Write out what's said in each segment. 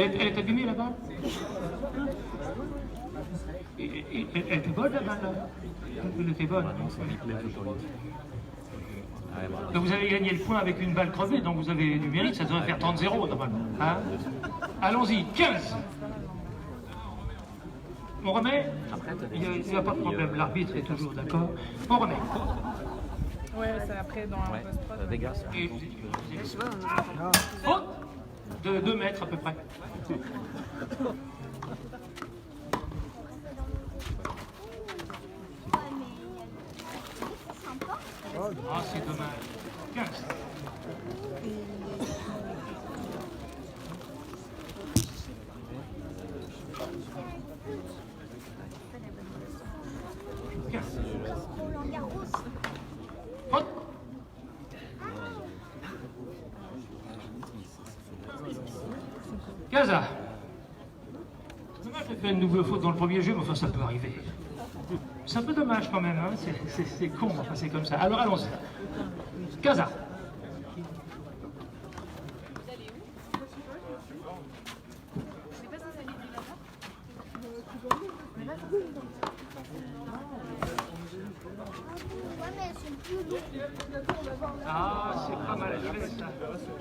Elle est abîmée là-bas? Elle était bonne la balle là? Elle était bonne. Donc vous avez gagné le point avec une balle crevée, donc vous avez du mérite, ça devrait faire 30-0 normalement. Hein? Allons-y, 15. On remet? Il n'y a pas de problème, l'arbitre est toujours d'accord. On remet. Ouais, c'est après dans la post-prod. Dégâts. Faute de 2 mètres à peu près. Ah, c'est dommage. 15. Faute. Gaza. C'est dommage de faire une double faute dans le premier jeu, mais enfin ça peut arriver. C'est un peu dommage quand même, hein? C'est con, enfin c'est comme ça. Alors allons-y. Gaza. Ah, c'est pas mal joué ça.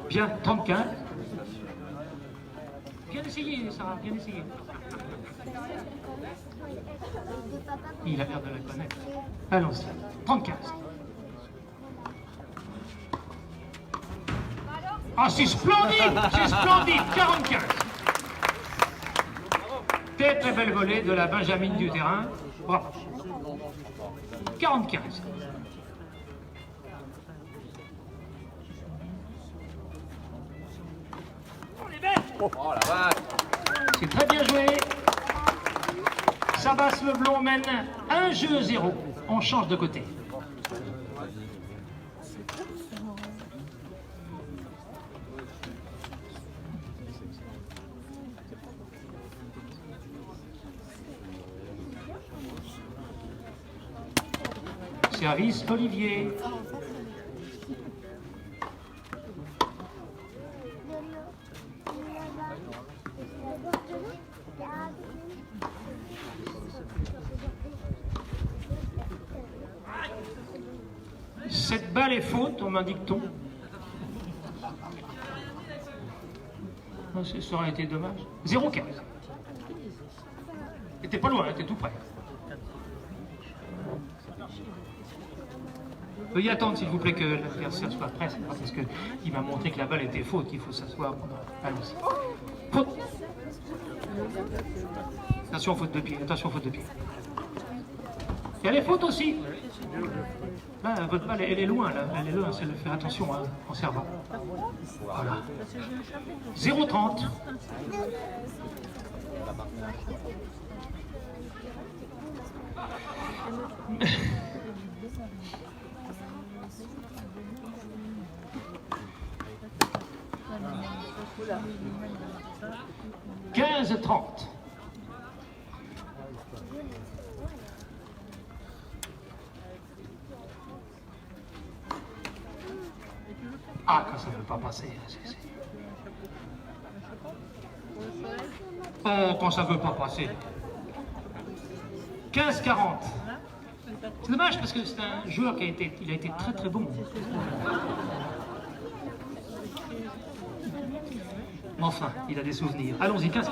Bien, 35. Bien essayé, Sarah, bien essayé. Il a l'air de la connaître. Allons-y. 35. Ah, c'est splendide! C'est splendide! 45. Très très belle volée de la Benjamine du terrain. Bravo. 45. Oh la vache! C'est très bien joué. Sabas Leblond mène 1-0. On change de côté. Service Olivier. Cette balle est faute, on m'indique-t-on. Ça aurait été dommage. 0-15. T'es pas loin, t'es tout près. Veuillez attendre, s'il vous plaît, que l'adversaire soit prêt. C'est pas parce qu'il m'a montré que la balle était faute qu'il faut s'asseoir. Allons-y. Faute. Attention, faute de pied. Attention, faute de pied. Il y a les fautes aussi. Là, votre balle, elle est loin, là. Elle est loin, c'est de faire attention, hein, en servant. Voilà. 0-30. « 15-30. Ah, quand ça ne veut pas passer. Oh, quand ça ne veut pas passer. 15-40. C'est dommage parce que c'est un joueur qui a été très très bon. Mais enfin, il a des souvenirs. Allons-y, 15-40.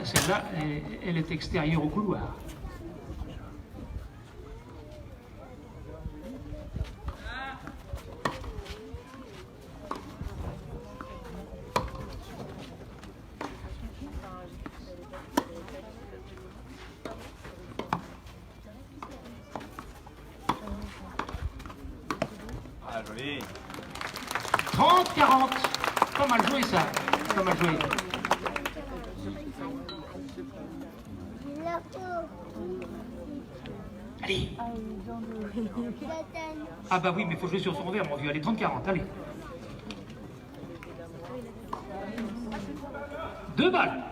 Celle-là, elle est extérieure au couloir. Ah, joli. 30-40. Pas mal joué ça. Pas mal joué. Allez. Ah bah oui, mais il faut jouer sur son verre, mon vieux. Allez, 30-40, allez. 2 balles.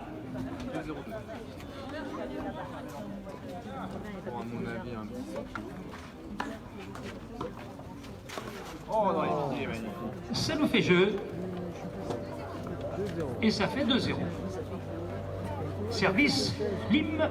Bon, à mon avis, un petit sac. Oh, dans les pieds, magnifique. Ça nous fait jeu. Et ça fait 2-0. Service, Lim.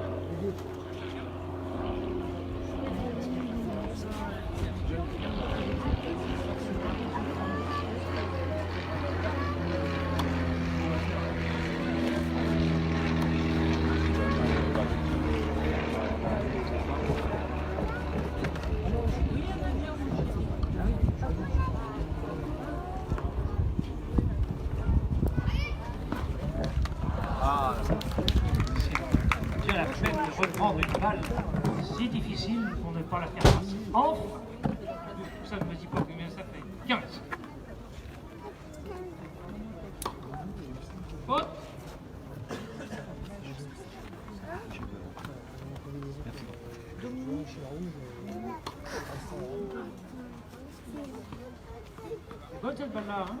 C'est bien la peine de reprendre une balle si difficile pour ne pas la faire passer. Enfin, ça ne me dit pas combien ça fait. 15. Faute. C'est bonne cette balle-là, hein?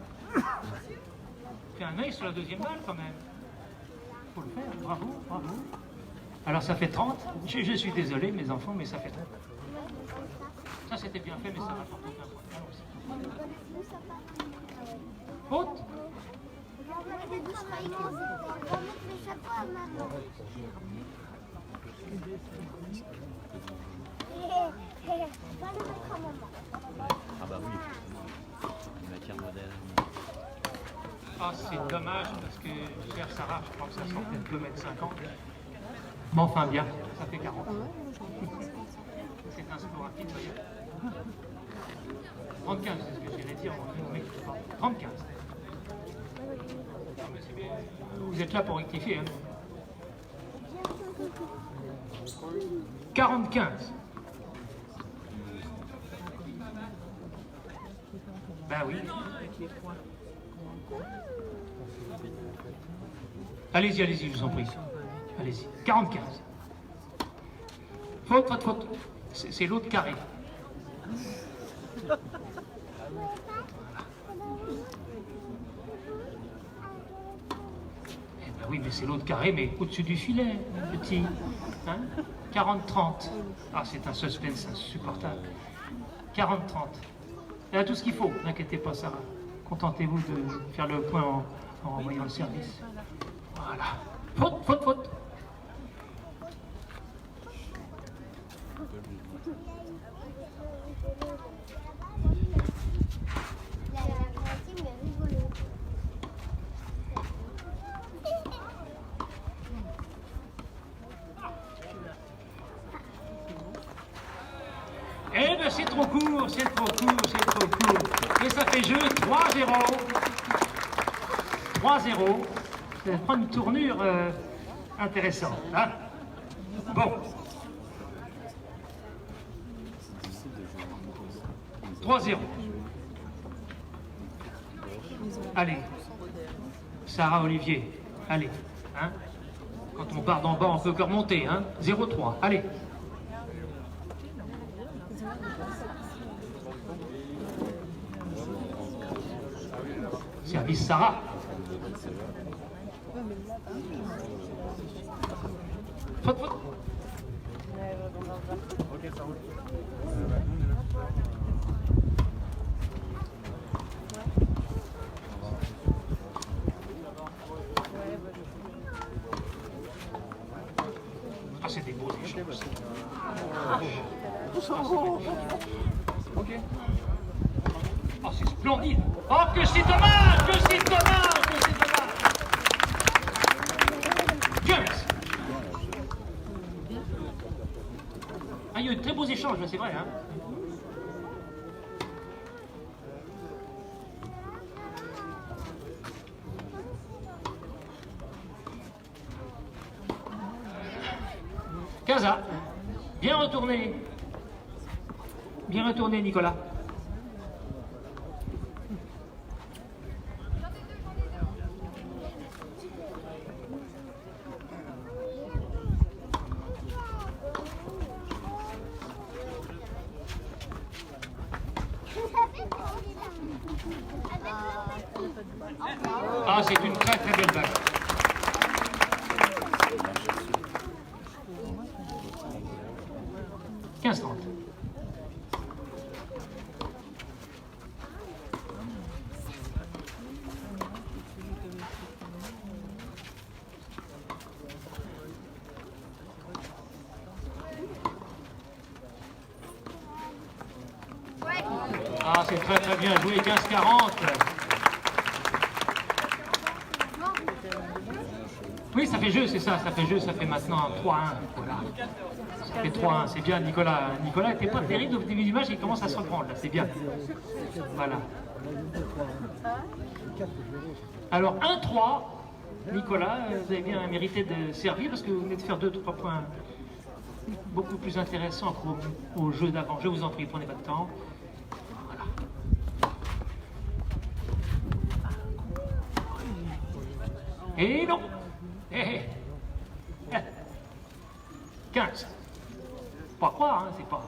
Fais un œil sur la deuxième balle quand même. Faut le faire, bravo, bravo. Alors ça fait 30. Je suis désolé mes enfants, mais ça fait 30. Ça c'était bien fait, mais ça rapporte aucun point. Faute. Ah bah oui, une matière moderne. Ah, c'est dommage parce que chère Sarah, je crois que ça sortait de 2,50 m. Mais enfin bien, ça fait 40. C'est un score impitoyable. 35, c'est ce que j'allais dire. Oui, 35. Ah, mais c'est bien. Vous êtes là pour rectifier. Hein. 45. Ben oui. Allez-y, allez-y, je vous en prie. Allez-y. 45. Faute, faute, faute. C'est l'autre carré. Eh ben oui, mais c'est l'autre carré, mais au-dessus du filet, petit. Hein? 40-30. Ah, c'est un suspense insupportable. 40-30. Il y a tout ce qu'il faut, n'inquiétez pas, Sarah. Contentez-vous de faire le point en envoyant le service. Voilà. Faute, faute, faute. Eh ben c'est trop court, c'est trop court, c'est trop court. Et ça fait jeu 3-0. 3-0. Ça prend une tournure intéressante. Hein? Bon. 3-0. Allez. Sarah, Olivier. Allez. Hein? Quand on part d'en bas, on peut que remonter. Hein? 0-3. Allez. Service Sarah. Faute, faute. Ok, ça roule. Ah, c'est des beaux échanges. Ok. Oh, c'est splendide. Oh, que c'est dommage, que c'est dommage, que c'est dommage. 15. Ah, il y a eu de très beaux échanges, c'est vrai, hein. Casa, bien retourné. Bien retourné, Nicolas. Ah, c'est une très très belle balle. « 15-30. c'est très très bien joué, 15-40. Oui, ça fait jeu, c'est ça, ça fait jeu, ça fait maintenant 3-1. Voilà. Ça fait 3-1, c'est bien, Nicolas. Nicolas n'était pas terrible au début du match, il commence à se reprendre, là, c'est bien. Voilà. Alors, 1-3, Nicolas, vous avez bien mérité de servir parce que vous venez de faire 2-3 points beaucoup plus intéressants qu'au jeu d'avant. Je vous en prie, prenez votre temps. Voilà. Et non. 15. Pas croire, hein, c'est pas...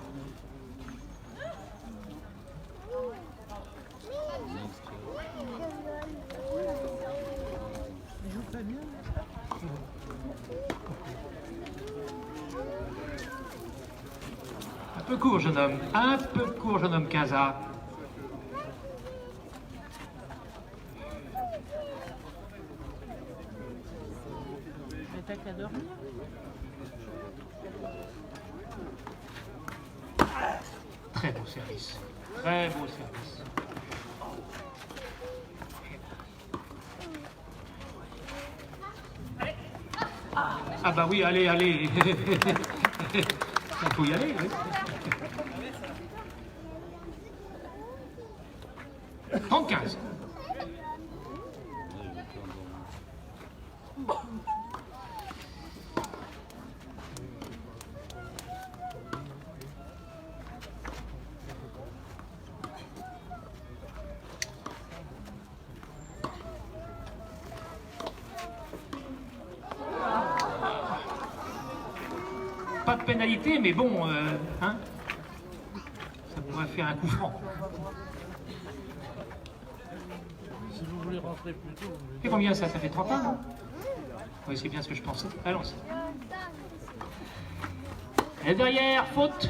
Un peu court, jeune homme. Un peu court, jeune homme, Kaza. Mais t'as qu'à dormir. Très beau service. Très beau service. Ah bah oui, allez, allez. Il faut y aller, oui. 30-15. Pas de pénalité, mais bon, hein, ça pourrait faire un coup franc. Si vous voulez rentrer plus tôt, vous Et combien ça? Ça fait 31, non? Oui, c'est bien ce que je pensais. Allons-y. Et derrière, faute.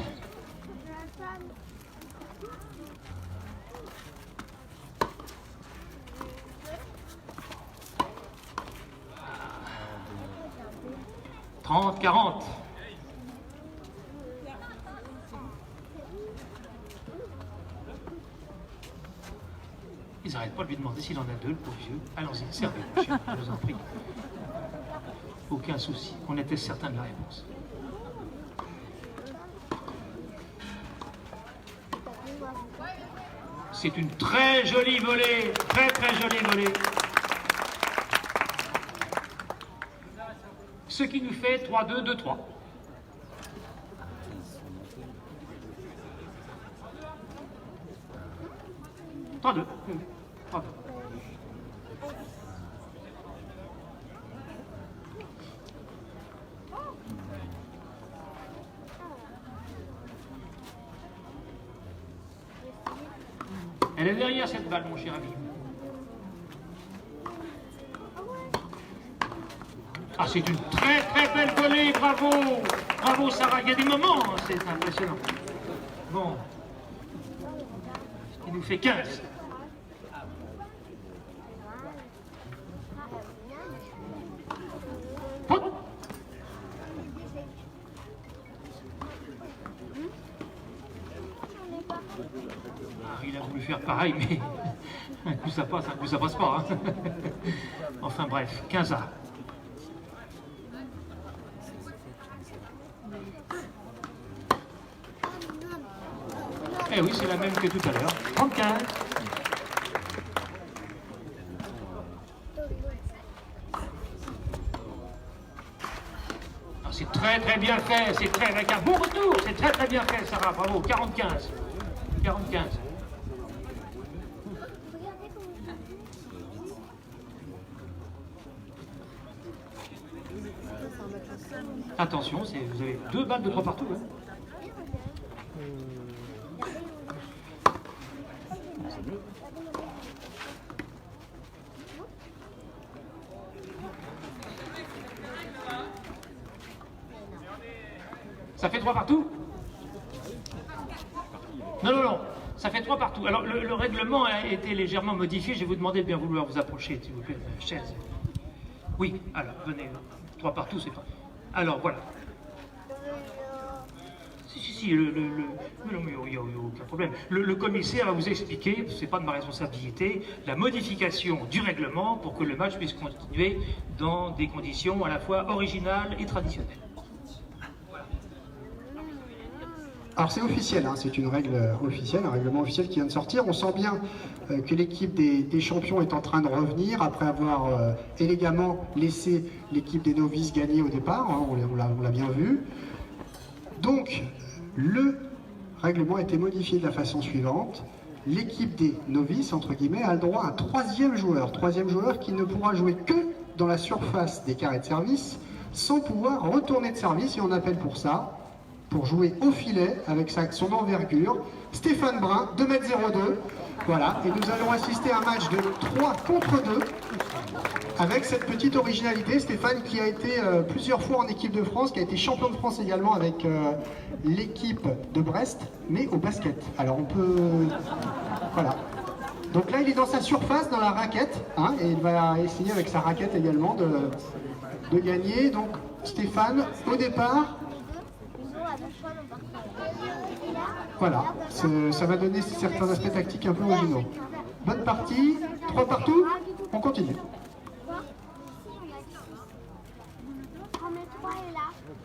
« 30-40. Ils n'arrêtent pas de lui demander s'il en a deux, le pauvre vieux. Allons-y, servez, mon cher, je vous en prie. Aucun souci, on était certain de la réponse. C'est une très jolie volée, très très jolie volée. Ce qui nous fait 3-2, 2-3. Trois-deux. Elle est derrière cette balle, mon cher ami. Ah, c'est une très très belle volée, bravo! Bravo Sarah, il y a des moments, c'est impressionnant. Bon. Il nous fait 15. Faute. Ah, il a voulu faire pareil, mais un coup ça passe, un coup ça passe pas. Hein. Enfin bref, 15 A. Eh oui, c'est la même que tout à l'heure. 35. C'est très très bien fait, c'est très avec un bon retour, c'est très très bien fait, Sarah, bravo. 40-15. 40-15. Attention, vous avez 2 balles de 3 partout. Hein. Ça fait 3 partout? Non, non, non, ça fait 3 partout. Alors, le règlement a été légèrement modifié. Je vais vous demander de bien vouloir vous approcher, s'il vous plaît, chaise. Oui, alors, venez. 3 partout, c'est pas... Alors, voilà. Si, non, mais il n'y a aucun problème. Le commissaire va vous expliquer, ce n'est pas de ma responsabilité, la modification du règlement pour que le match puisse continuer dans des conditions à la fois originales et traditionnelles. Alors c'est officiel, hein, c'est une règle officielle, un règlement officiel qui vient de sortir. On sent bien que l'équipe des champions est en train de revenir après avoir élégamment laissé l'équipe des novices gagner au départ, hein, on l'a bien vu. Donc le règlement a été modifié de la façon suivante. L'équipe des novices, entre guillemets, a le droit à un troisième joueur qui ne pourra jouer que dans la surface des carrés de service sans pouvoir retourner de service, et on appelle pour ça, pour jouer au filet avec son envergure, Stéphane Brun, 2,02 m. Voilà, et nous allons assister à un match de 3 contre 2 avec cette petite originalité. Stéphane qui a été plusieurs fois en équipe de France, qui a été champion de France également avec l'équipe de Brest, mais au basket. Alors on peut... Voilà. Donc là il est dans sa surface, dans la raquette, hein, et il va essayer avec sa raquette également de gagner. Donc Stéphane, au départ... Voilà, ça va donner certains aspects tactiques un peu originaux. Bonne partie, 3 partout, on continue.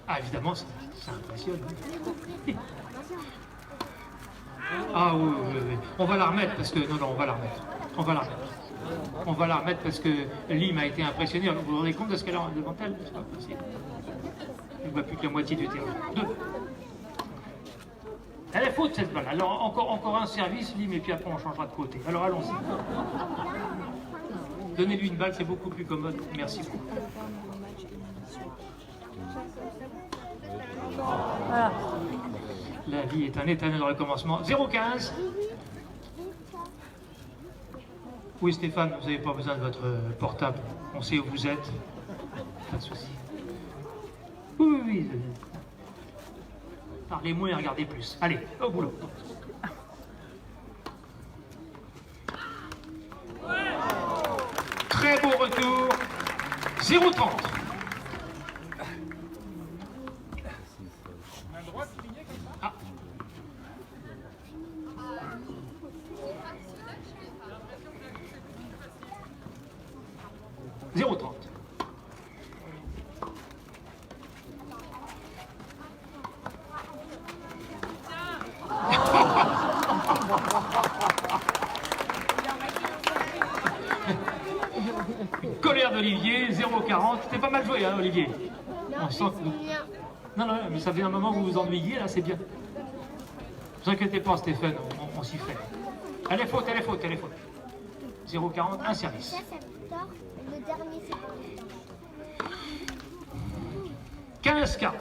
Ah évidemment, ça impressionne. Ah oui, on va la remettre parce que... Non, on va la remettre. On va la remettre parce que Lim a été impressionné. Vous vous rendez compte de ce qu'elle a devant elle? C'est pas possible. Il ne voit plus que la moitié du terrain. 2. Elle est faute cette balle. Alors encore un service, Lim, et puis après on changera de côté. Alors allons-y. Donnez-lui une balle, c'est beaucoup plus commode. Merci beaucoup. Voilà. La vie est un éternel recommencement. 0,15. Oui Stéphane, vous n'avez pas besoin de votre portable. On sait où vous êtes. Pas de souci. Oui. Parlez moins et regardez plus. Allez, au boulot. Très beau retour. 0,30. Ah. 0,30. Colère d'Olivier, 0,40. C'était pas mal joué, hein, Olivier? On sent que... Non, mais ça fait un moment que vous vous ennuyiez, là, c'est bien. Ne vous inquiétez pas, Stéphane, on s'y fait. Elle est faute. 0,40, un service. 15-40.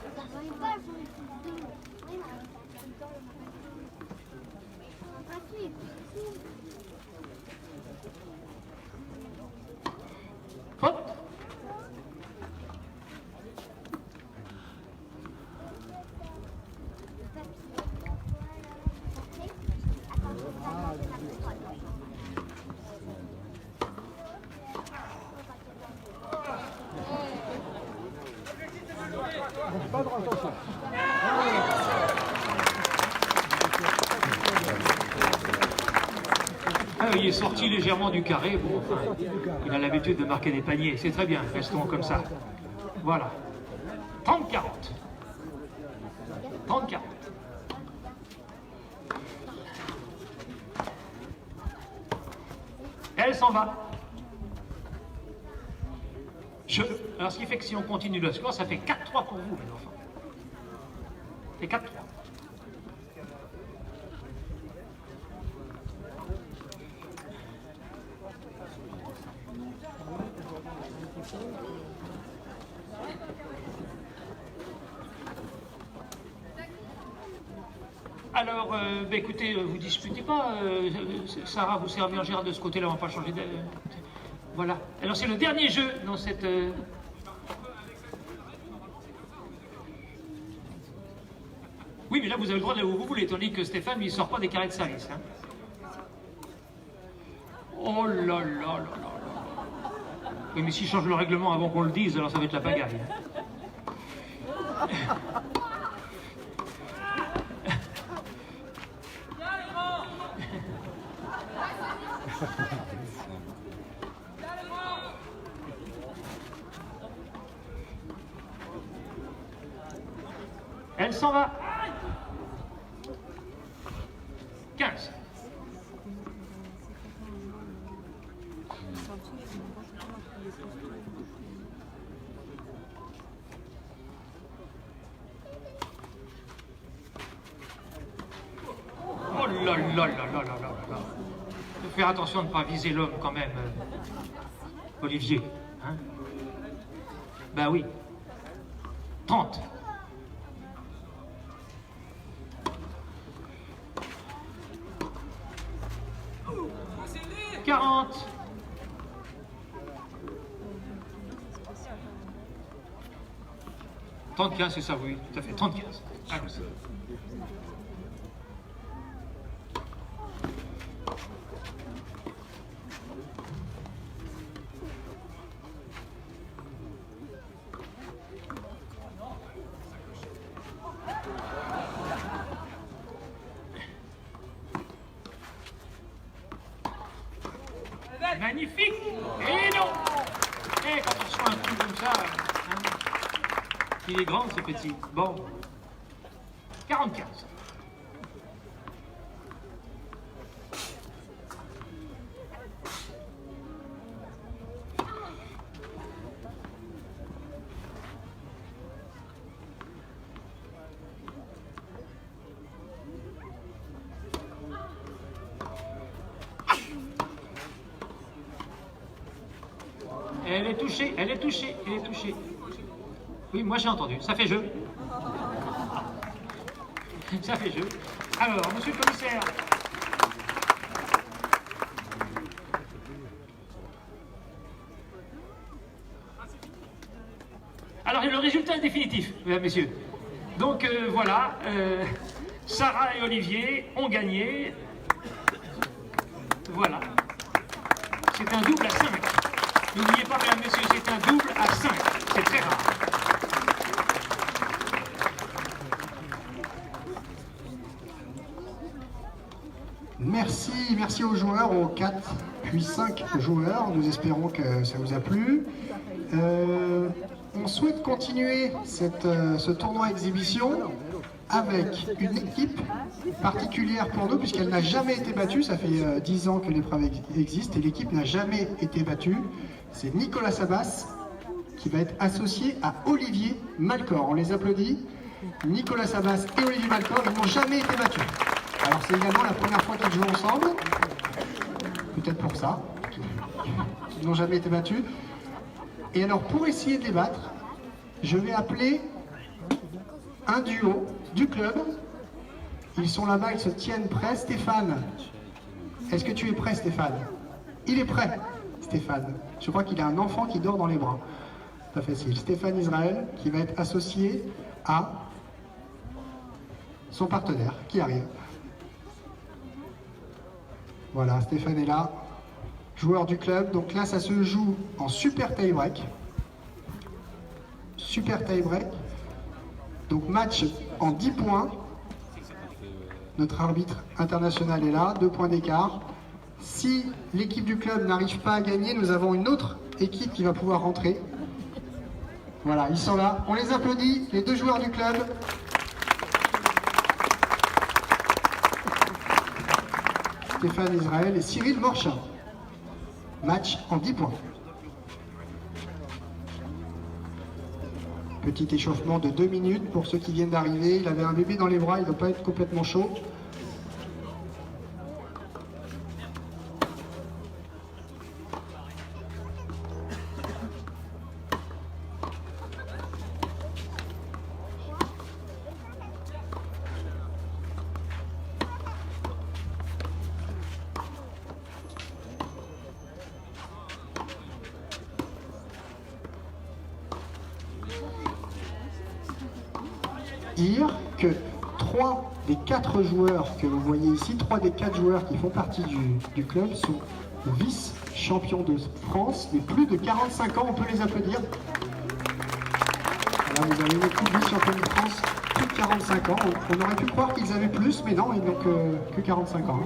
Faute. Il est sorti légèrement du carré. Bon, enfin, il a l'habitude de marquer des paniers. C'est très bien, restons comme ça. Voilà. 30-40. 30-40. Elle s'en va. Alors, ce qui fait que si on continue le score, ça fait 4-3 pour vous, mes enfants. C'est 4-3. Alors, écoutez, vous disputez pas. Sarah, vous servez en général de ce côté-là, on va pas changer de... Voilà. Alors, c'est le dernier jeu dans cette... Oui, mais là, vous avez le droit d'aller où vous voulez, tandis que Stéphane, lui, il sort pas des carrés de service. Hein. Oh là là là là. Oui, mais s'il change le règlement avant qu'on le dise, alors ça va être la pagaille. Hein. Elle s'en va. 15. Oh là là là là là là là là. Faut faire attention de ne pas viser l'homme quand même, Olivier. Hein? Ben oui. 30. « 40. » 35, c'est ça, oui, tout à fait, 35. Allons-y. Magnifique! Et non! Et quand on reçoit un truc comme ça, hein, il est grand, ce petit. Bon. 45. Elle est touchée, elle est touchée, elle est touchée. Oui, moi j'ai entendu. Ça fait jeu. Ça fait jeu. Alors, monsieur le commissaire. Alors, le résultat est définitif, mesdames, messieurs. Donc, voilà. Sarah et Olivier ont gagné. Voilà. C'est un double à 5. N'oubliez pas, mesdames, messieurs, c'est un double à 5. C'est très rare. Merci aux joueurs, aux 4 puis 5 joueurs. Nous espérons que ça vous a plu. On souhaite continuer ce tournoi exhibition avec une équipe particulière pour nous, puisqu'elle n'a jamais été battue. Ça fait 10 ans que l'épreuve existe et l'équipe n'a jamais été battue. C'est Nicolas Sabas qui va être associé à Olivier Malcor. On les applaudit. Nicolas Sabas et Olivier Malcor, ils n'ont jamais été battus. Alors c'est également la première fois qu'ils jouent ensemble. Peut-être pour ça. Ils n'ont jamais été battus. Et alors pour essayer de les battre, je vais appeler un duo du club. Ils sont là-bas, ils se tiennent prêts. Stéphane, est-ce que tu es prêt, Stéphane? Il est prêt, Stéphane. Je crois qu'il a un enfant qui dort dans les bras. Pas facile. Stéphane Israël qui va être associé à son partenaire qui arrive. Voilà, Stéphane est là, joueur du club. Donc là, ça se joue en super tie-break. Super tie-break. Donc match en 10 points. Notre arbitre international est là, 2 points d'écart. Si l'équipe du club n'arrive pas à gagner, nous avons une autre équipe qui va pouvoir rentrer. Voilà, ils sont là. On les applaudit, les 2 joueurs du club. Stéphane Israël et Cyril Morchin. Match en 10 points. Petit échauffement de 2 minutes pour ceux qui viennent d'arriver. Il avait un bébé dans les bras, il ne doit pas être complètement chaud. Dire que 3 des 4 joueurs que vous voyez ici, 3 des 4 joueurs qui font partie du club sont vice-champions de France, mais plus de 45 ans, on peut les applaudir. Voilà, vous avez une équipe vice-champion de France, plus de 45 ans. On aurait pu croire qu'ils avaient plus, mais non, ils n'ont que 45 ans.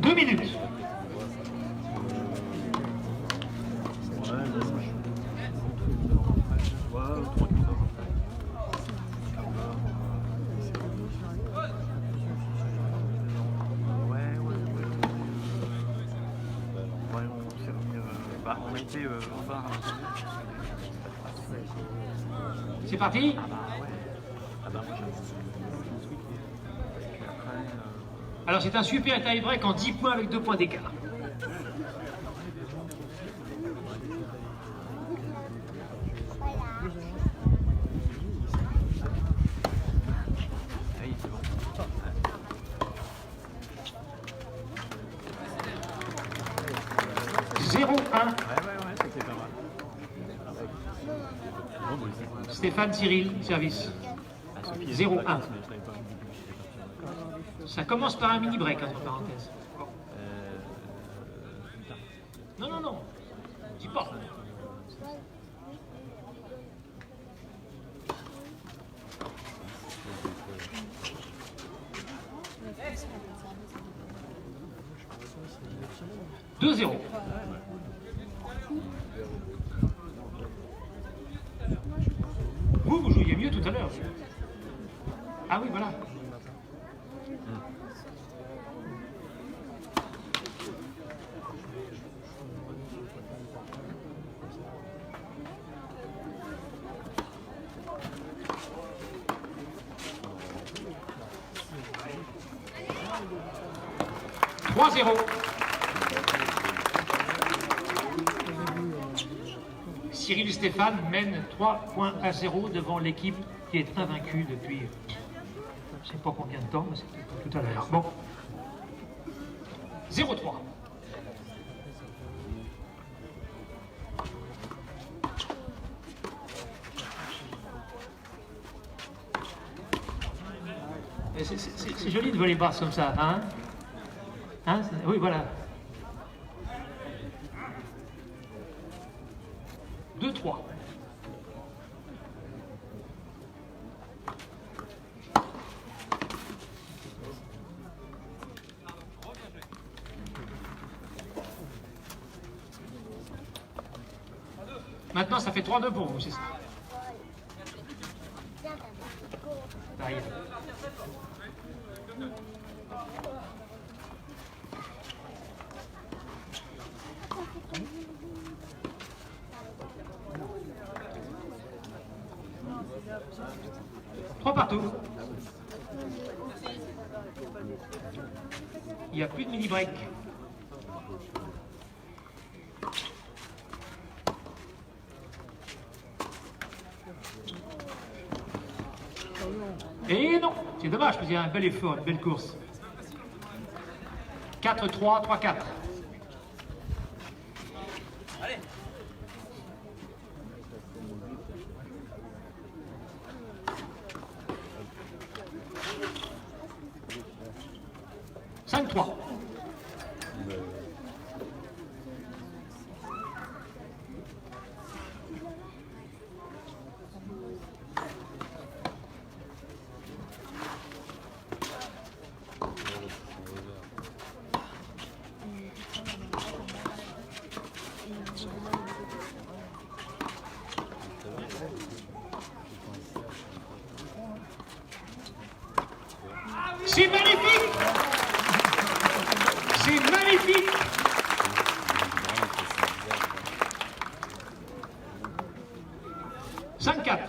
2 minutes. On a été enfin. C'est parti. Alors c'est un super tie-break en 10 points avec 2 points d'écart. Oui, c'est bon. 0-1. Ouais, c'était pas mal. Stéphane Cyril, service. 0-1. Ça commence par un mini-break, entre parenthèses. Non, non. Dis pas. « 2-0. Vous jouiez mieux tout à l'heure. Ah oui, voilà. « 3-0. Cyril Stéphane mène 3-0 devant l'équipe qui est invaincue depuis je ne sais pas combien de temps, mais c'était tout à l'heure. Bon. 0-3. C'est joli de voler basse comme ça, hein? Hein? Oui, voilà. 2-3. Maintenant, ça fait 3-2 pour vous, c'est ça? Ça y est. Trois partout. Il n'y a plus de mini-break. Et non, c'est dommage parce qu'il y a un bel effort, une belle course. 4-3, 3-4. Allez. « 5-3. C'est magnifique! C'est magnifique! « 5-4.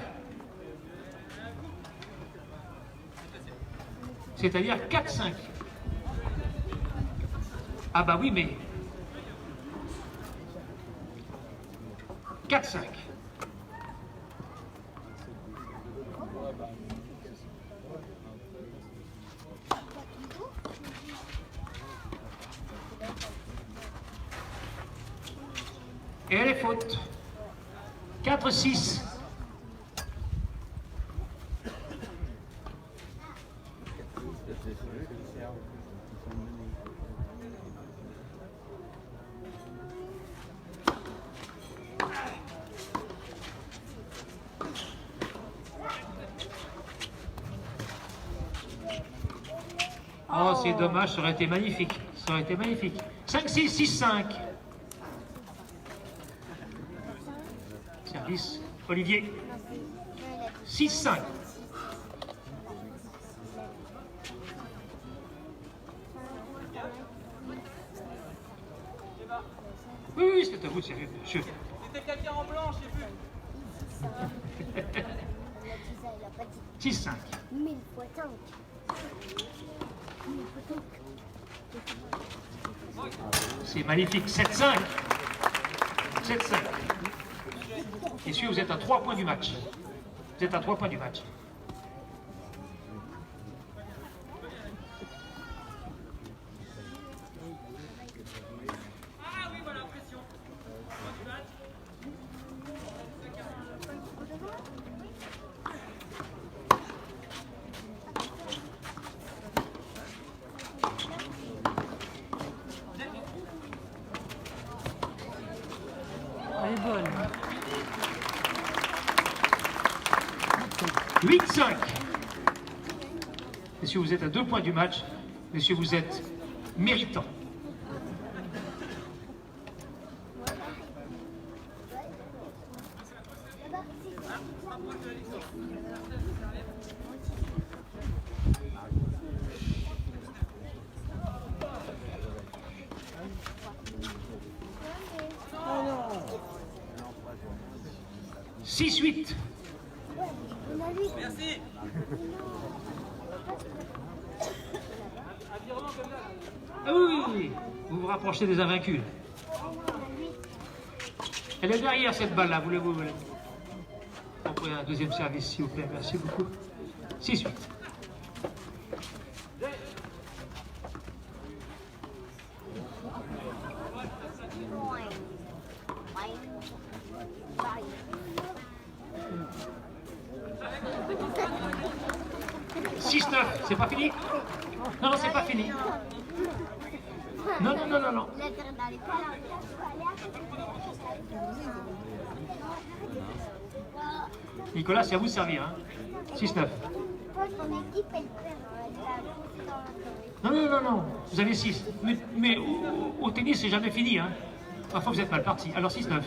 C'est-à-dire 4-5. Ah bah oui, mais 4-5. Et elle est faute. 4-6. Oh, c'est dommage, ça aurait été magnifique. Ça Ça aurait été magnifique. 5-6, 6-5. Service, Olivier. 6-5. Oui, c'est à vous, c'est monsieur. C'était quelqu'un en blanc, j'ai vu. 6-5. 1000 fois 5. 1000 fois 5. C'est magnifique. 7-5. 7-5. Messieurs, vous êtes à 3 points du match. Vous êtes à 3 points du match. Elle est bonne. 8-5. Messieurs, vous êtes à 2 points du match. Messieurs, vous êtes méritants. Oh non. 6-8. On a vu. Merci. Ah oui, oui, oui. Vous vous rapprochez des invaincus. Elle est derrière cette balle-là, voulez-vous? On pourrait un deuxième service, s'il vous plaît. Merci beaucoup. 6-8. C'est pas fini? Non, non, c'est pas fini. Non, non, non, non, non. Nicolas, c'est à vous de servir. Hein. 6-9. Non, non, non, non. Vous avez 6. Mais au tennis, c'est jamais fini. Hein. Parfois, vous êtes mal parti. Alors 6-9.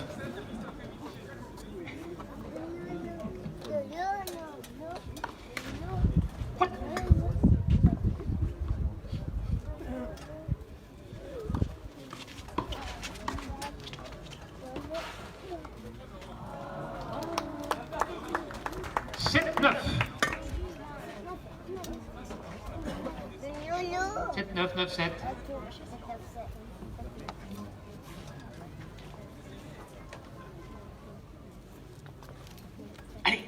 « 7-9, 9-7. Allez.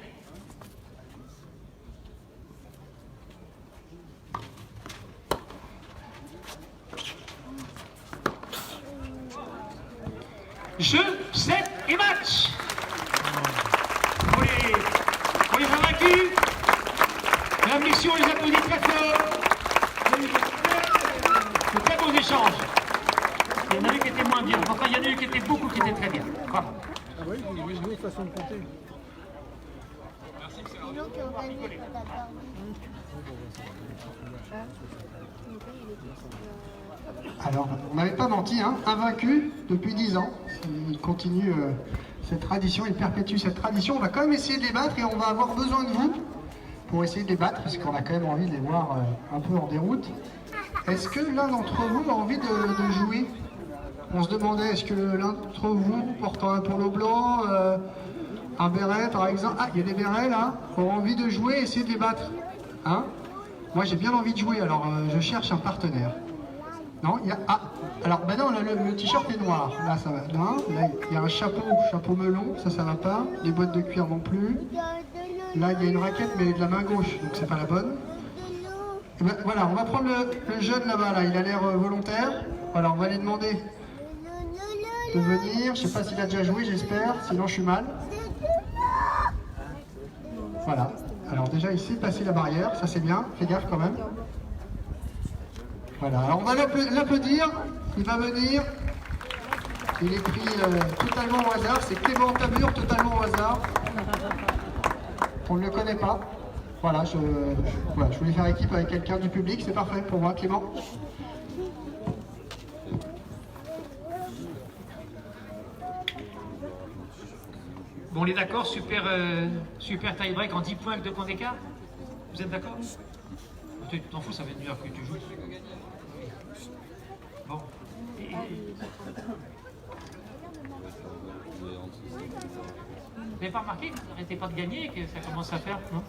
Jeu, 7 et match. Pour les invaincus, la mission les applaudit très fort. De très beaux échanges. Il y en a eu qui étaient moins bien. Enfin, il y en a eu qui étaient beaucoup qui étaient très bien. Bravo. Ah oui, il y a une autre façon de compter. Alors, on n'avait pas menti, hein, invaincu depuis 10 ans. Il continue cette tradition, il perpétue cette tradition. On va quand même essayer de les battre et on va avoir besoin de vous pour essayer de les battre parce qu'on a quand même envie de les voir un peu en déroute. Est-ce que l'un d'entre vous a envie de jouer? On se demandait, est-ce que l'un d'entre vous, portant un polo blanc, un béret par exemple, ah, il y a des bérets là, ont envie de jouer et essayer de les battre, hein? Moi j'ai bien envie de jouer, alors je cherche un partenaire. Non, il y a... Ah, alors ben non, le t-shirt est noir, là ça va, là il y a un chapeau melon, ça va pas, les bottes de cuir non plus. Là il y a une raquette mais de la main gauche, donc c'est pas la bonne. Et ben, voilà, on va prendre le jeune là-bas, là, il a l'air volontaire. Voilà, on va lui demander de venir. Je sais pas s'il a déjà joué, j'espère, sinon je suis mal. Voilà, alors déjà il sait passer la barrière, ça c'est bien, fais gaffe quand même. Voilà, alors on va l'applaudir, il va venir. Il est pris totalement au hasard, c'est Clément Tamur, totalement au hasard. On ne le connaît pas. Voilà, je voulais faire équipe avec quelqu'un du public, c'est parfait pour moi, Clément. Bon, on est d'accord, super tie-break en 10 points avec 2 points d'écart. Vous êtes d'accord? Tu t'en fous, ça veut dire que tu joues. Bon. Vous n'avez pas remarqué que vous n'arrêtez pas de gagner et que ça commence à faire, non?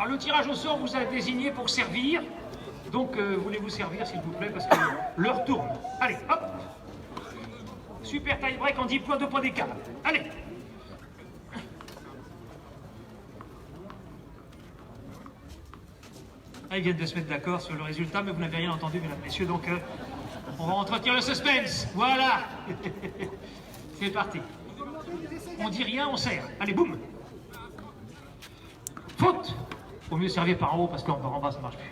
Alors le tirage au sort vous a désigné pour servir. Donc voulez-vous servir s'il vous plaît parce que l'heure tourne. Allez, hop. Super tie break en 10 points, 2 points d'écart. Allez. Ah, ils viennent de se mettre d'accord sur le résultat, mais vous n'avez rien entendu, mesdames, messieurs, donc on va entretenir le suspense. Voilà. C'est parti. On dit rien, on serre. Allez, boum. Faute. Faut mieux servir par en haut parce qu'en bas ça marche plus.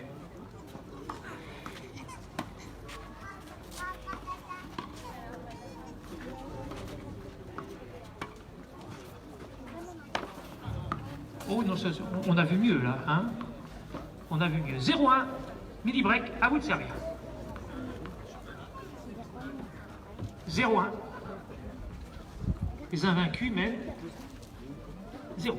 Oh non, on a vu mieux là, hein? On a vu mieux. 0-1, midi break, à vous de servir. 0-1. Les invaincus mènent 0-1.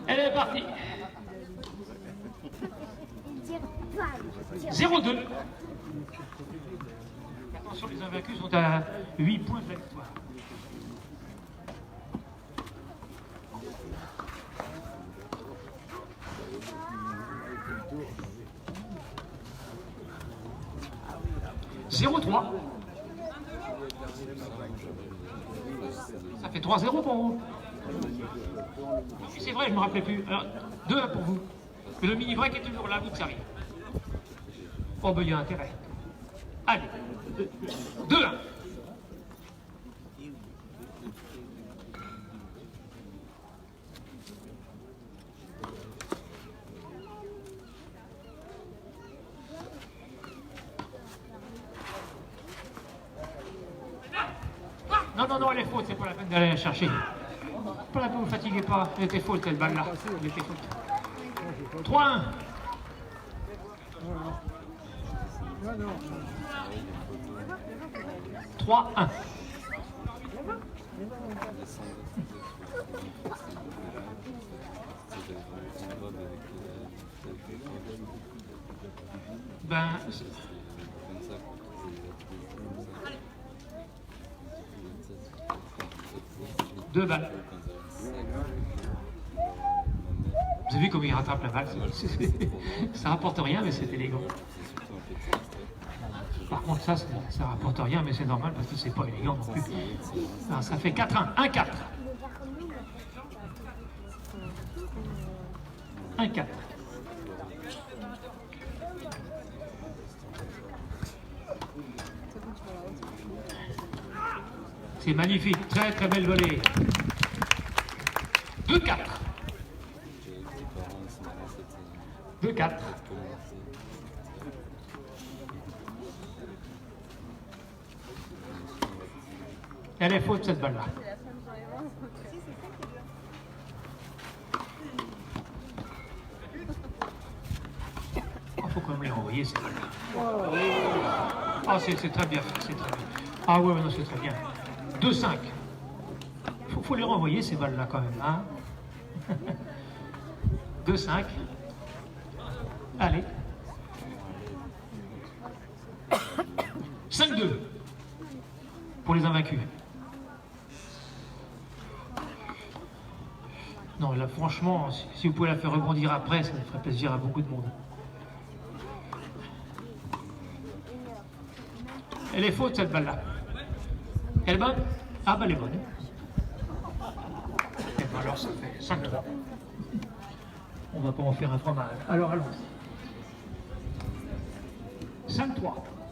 Elle est partie. 0-2. Attention, les invaincus sont à 8 points de la victoire. Ça fait 3-0 pour vous. C'est vrai, je ne me rappelais plus. Alors, 2-1 pour vous. Mais le mini-break est toujours là, vous de servir. Oh, ben il y a intérêt. Allez, 2-1. Non, elle est faute, c'est pas la peine d'aller la chercher. Pas la peine, vous fatiguez pas. Elle était faute, cette balle-là. Elle était faute. 3-1. 3-1. Ben... 2 balles. Vous avez vu comment il rattrape la balle? Ça rapporte rien, mais c'est élégant. Par contre, ça rapporte rien, mais c'est normal parce que c'est pas élégant non plus. Alors, ça fait 4-1. 1-4. 1-4. C'est magnifique, très très belle volée. 2-4. 2-4. Elle est faute cette balle-là. Il faut quand même les renvoyer ces balles-là. Ah, c'est très bien, c'est très bien. Ah ouais, non, c'est très bien. 2-5. Faut les renvoyer ces balles-là quand même, hein. 2-5. Allez. 5-2. Pour les invaincus. Non, là, franchement, si vous pouvez la faire rebondir après, ça ferait plaisir à beaucoup de monde. Elle est faute, cette balle-là. Elle est bonne? Ah, bah, elle est bonne. Et ben alors, ça fait 5-3. On va pas en faire un fromage. Alors, allons-y. 5-3.